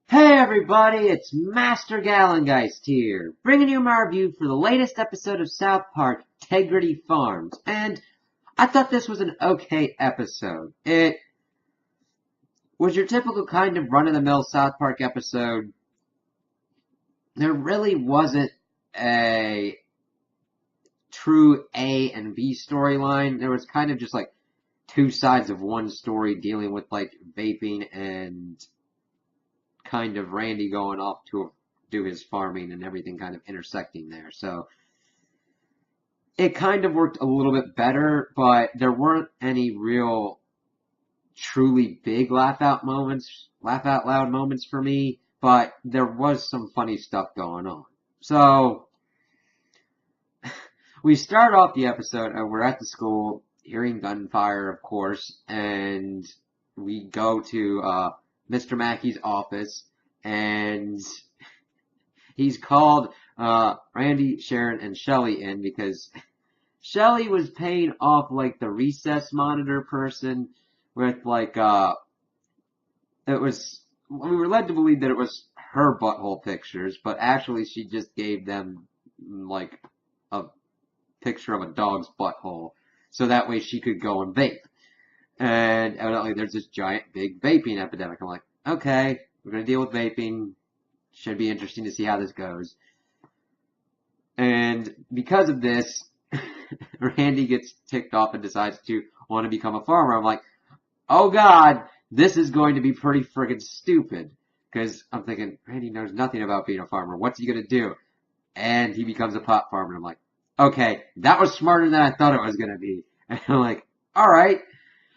Hey everybody, it's Master Gallengeist here, bringing you my review for the latest episode of South Park, Tegridy Farms. And I thought this was an okay episode. It was your typical kind of run-of-the-mill South Park episode. There really wasn't a true A and B storyline. There was kind of just like two sides of one story dealing with like vaping and kind of Randy going off to do his farming and everything kind of intersecting there. So it kind of worked a little bit better, but there weren't any real truly big laugh out loud moments for me, but there was some funny stuff going on. So we start off the episode and we're at the school hearing gunfire, of course, and we go to Mr. Mackey's office and he's called Randy, Sharon, and Shelly in because Shelly was paying off like the recess monitor person with like it was we were led to believe that it was her butthole pictures, but actually she just gave them like a picture of a dog's butthole so that way she could go and vape. And evidently there's this giant big vaping epidemic. I'm like, okay, we're gonna deal with vaping. Should be interesting to see how this goes. And because of this, Randy gets ticked off and decides to want to become a farmer. I'm like, oh god, this is going to be pretty friggin' stupid. Because I'm thinking, Randy knows nothing about being a farmer. What's he gonna do? And he becomes a pot farmer. I'm like, okay, that was smarter than I thought it was gonna be. And I'm like, alright.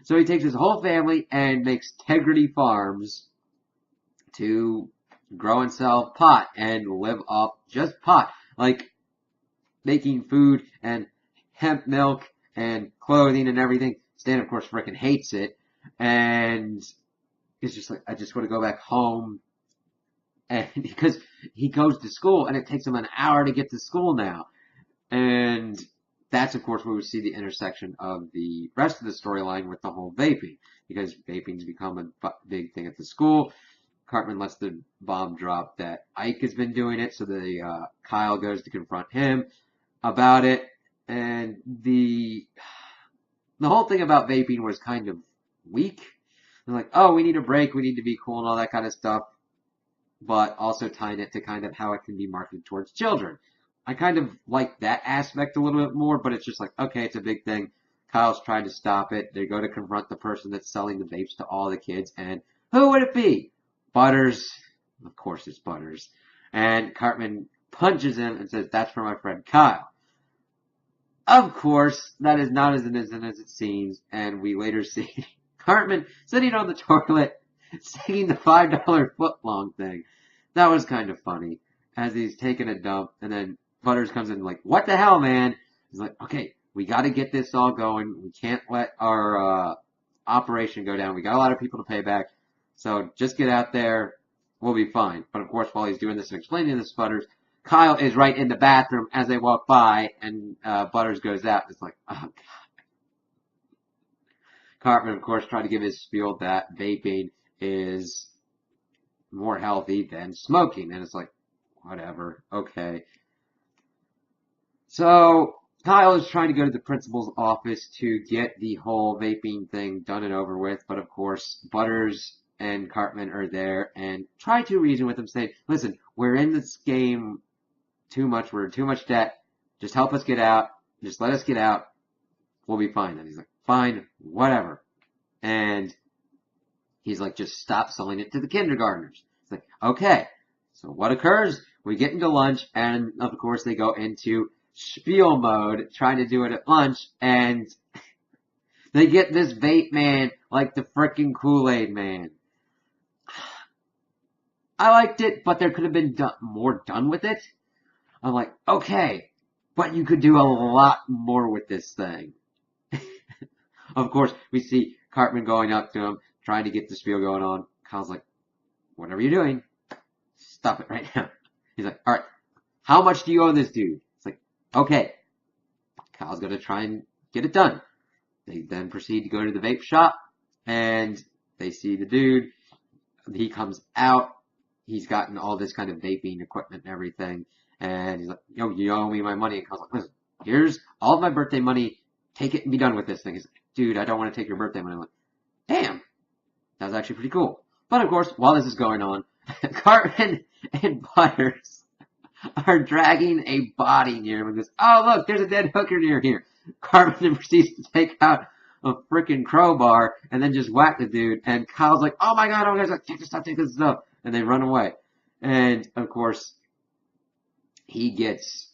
So he takes his whole family and makes Tegridy Farms to grow and sell pot and live off just pot. Like, making food and hemp milk and clothing and everything. Stan, of course, frickin' hates it. And it's just like, I just want to go back home. And because he goes to school and it takes him an hour to get to school now. And that's, of course, where we see the intersection of the rest of the storyline with the whole vaping. Because vaping's become a big thing at the school. Cartman lets the bomb drop that Ike has been doing it, so Kyle goes to confront him about it, and the whole thing about vaping was kind of weak. They're like, oh, we need a break, we need to be cool and all that kind of stuff, but also tying it to kind of how it can be marketed towards children. I kind of like that aspect a little bit more, but it's just like, okay, it's a big thing. Kyle's trying to stop it. They go to confront the person that's selling the vapes to all the kids, and who would it be? Butters. Of course it's Butters. And Cartman punches him and says, that's for my friend Kyle. Of course, that is not as innocent as it seems, and we later see Cartman sitting on the toilet singing the $5 footlong thing. That was kind of funny, as he's taking a dump, and then Butters comes in like, what the hell, man? He's like, okay, we gotta get this all going. We can't let our operation go down. We got a lot of people to pay back, so just get out there. We'll be fine. But of course, while he's doing this and explaining this to Butters, Kyle is right in the bathroom as they walk by, and Butters goes out. It's like, oh, God. Cartman, of course, tried to give his spiel that vaping is more healthy than smoking. And it's like, whatever, okay. So Kyle is trying to go to the principal's office to get the whole vaping thing done and over with. But of course, Butters and Cartman are there and try to reason with him, saying, listen, we're in this game too much. We're in too much debt. Just help us get out. Just let us get out. We'll be fine. And he's like, fine, whatever. And he's like, just stop selling it to the kindergartners. It's like, okay. So what occurs? We get into lunch, and of course they go into spiel mode, trying to do it at lunch, and they get this vape man like the frickin' Kool-Aid man. I liked it, but there could have been more done with it. I'm like, okay, but you could do a lot more with this thing. Of course, we see Cartman going up to him, trying to get the spiel going on. Kyle's like, whatever you're doing, stop it right now. He's like, alright, how much do you owe this dude? It's like, okay. Kyle's gonna try and get it done. They then proceed to go to the vape shop, and they see the dude. He comes out, he's gotten all this kind of vaping equipment and everything. And he's like, yo, you owe me my money. And Kyle's like, listen, here's all of my birthday money. Take it and be done with this thing. He's like, dude, I don't want to take your birthday money. I'm like, damn, that was actually pretty cool. But of course, while this is going on, Cartman and Butters are dragging a body near him and goes, oh, look, there's a dead hooker near here. Cartman then proceeds to take out a freaking crowbar and then just whack the dude. And Kyle's like, oh my god, like, take this stuff. And they run away. And of course, he gets,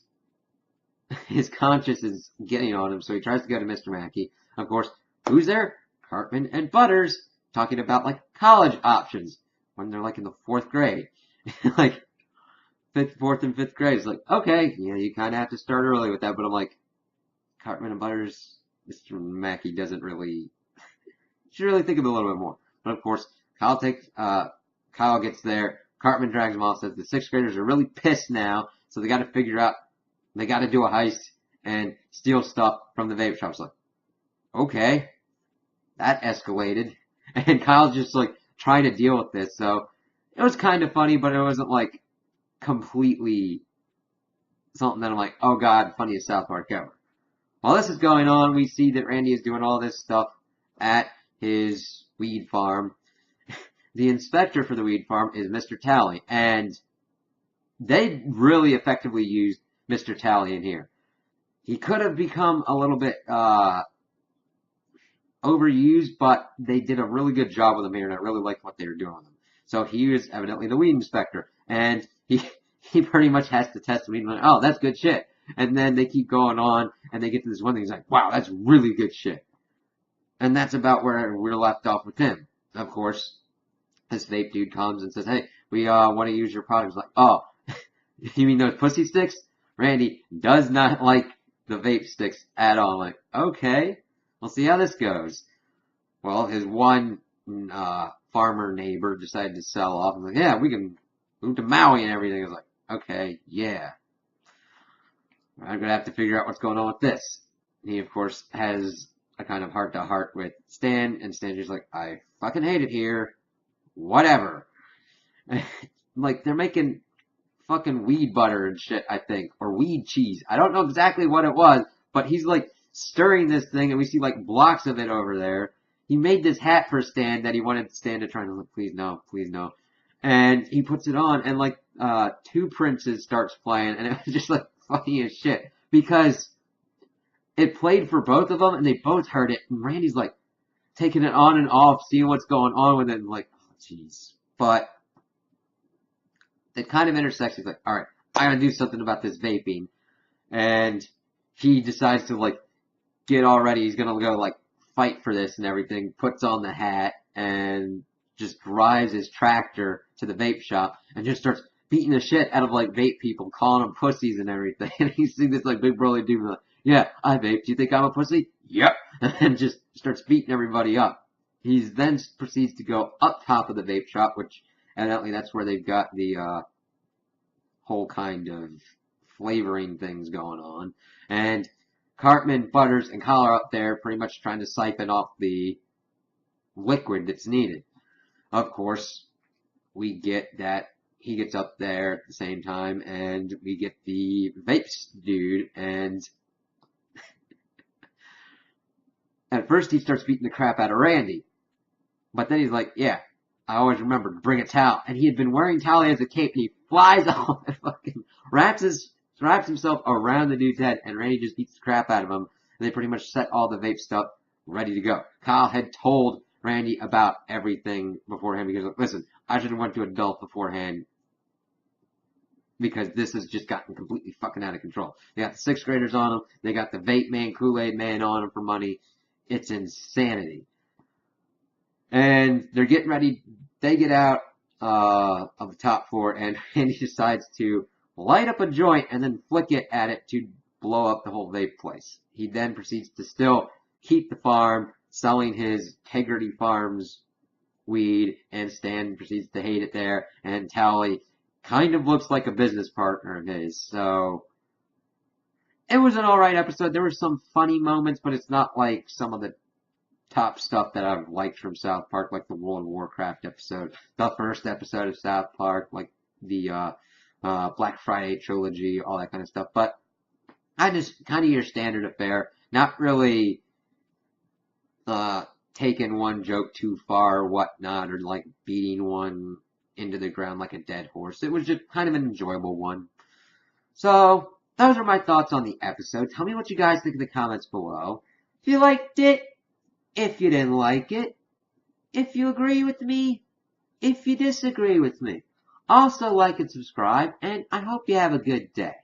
his conscience is getting on him, so he tries to go to Mr. Mackey. Of course, who's there? Cartman and Butters talking about like college options when they're like in the 4th grade. Like, 4th and 5th grade. It's like, okay, yeah, you kind of have to start early with that, but I'm like, Cartman and Butters, Mr. Mackey doesn't really, should really think of it a little bit more. But of course, Kyle gets there, Cartman drags him off, says the 6th graders are really pissed now, so they gotta figure out, they gotta do a heist and steal stuff from the vape shops. Like, okay, that escalated. And Kyle's just like trying to deal with this, so it was kind of funny, but it wasn't like completely something that I'm like, oh god, funniest South Park ever. While this is going on, we see that Randy is doing all this stuff at his weed farm. The inspector for the weed farm is Mr. Tally, and they really effectively used Mr. Tally in here. He could have become a little bit overused, but they did a really good job with him here, and I really liked what they were doing with him. So he was evidently the weed inspector, and he pretty much has to test the weed and like, oh, that's good shit. And then they keep going on, and they get to this one thing, he's like, wow, that's really good shit. And that's about where we're left off with him. Of course, this vape dude comes and says, hey, we want to use your products. Like, oh, you mean those pussy sticks? Randy does not like the vape sticks at all. I'm like, okay, we'll see how this goes. Well, his one farmer neighbor decided to sell off. I'm like, yeah, we can move to Maui and everything. I was like, okay, yeah. I'm going to have to figure out what's going on with this. He, of course, has a kind of heart-to-heart with Stan, and Stan's just like, I fucking hate it here. Whatever. Like, they're making fucking weed butter and shit, I think. Or weed cheese. I don't know exactly what it was, but he's, like, stirring this thing, and we see, like, blocks of it over there. He made this hat for Stan that he wanted Stan to try, and I'm like, please no, please no. And he puts it on, and, like, Two Princes starts playing, and it was just, like, funny as shit. Because it played for both of them, and they both heard it, and Randy's, like, taking it on and off, seeing what's going on with it, and, like, oh, jeez. But it kind of intersects. He's like, alright, I gotta do something about this vaping. And he decides to, like, get all ready. He's gonna go, like, fight for this and everything, puts on the hat, and just drives his tractor to the vape shop, and just starts beating the shit out of, like, vape people, calling them pussies and everything. And he's seeing this, like, big burly dude, like, yeah, I vape. Do you think I'm a pussy? Yep. And just starts beating everybody up. He then proceeds to go up top of the vape shop, which evidently that's where they've got the whole kind of flavoring things going on. And Cartman, Butters, and Kyle are up there pretty much trying to siphon off the liquid that's needed. Of course, we get that he gets up there at the same time, and we get the vapes dude, and at first he starts beating the crap out of Randy. But then he's like, yeah, I always remember to bring a towel. And he had been wearing Tally as a cape, and he flies off and fucking wraps himself around the dude's head, and Randy just beats the crap out of him. And they pretty much set all the vape stuff ready to go. Kyle had told Randy about everything beforehand because, like, listen, I should have went to adult beforehand because this has just gotten completely fucking out of control. They got the 6th graders on them. They got the vape man, Kool-Aid man on them for money. It's insanity. And they're getting ready. They get out of the top floor, and Randy decides to light up a joint and then flick it at it to blow up the whole vape place. He then proceeds to still keep the farm, selling his Tegridy Farms weed, and Stan proceeds to hate it there, and Tally kind of looks like a business partner of his. So it was an alright episode. There were some funny moments, but it's not like some of the top stuff that I've liked from South Park, like the World of Warcraft episode, the first episode of South Park, like the Black Friday trilogy, all that kind of stuff. But I just kind of your standard affair, not really taking one joke too far or whatnot, or like beating one into the ground like a dead horse. It was just kind of an enjoyable one. So, those are my thoughts on the episode. Tell me what you guys think in the comments below. If you liked it, if you didn't like it, if you agree with me, if you disagree with me. Also like and subscribe, and I hope you have a good day.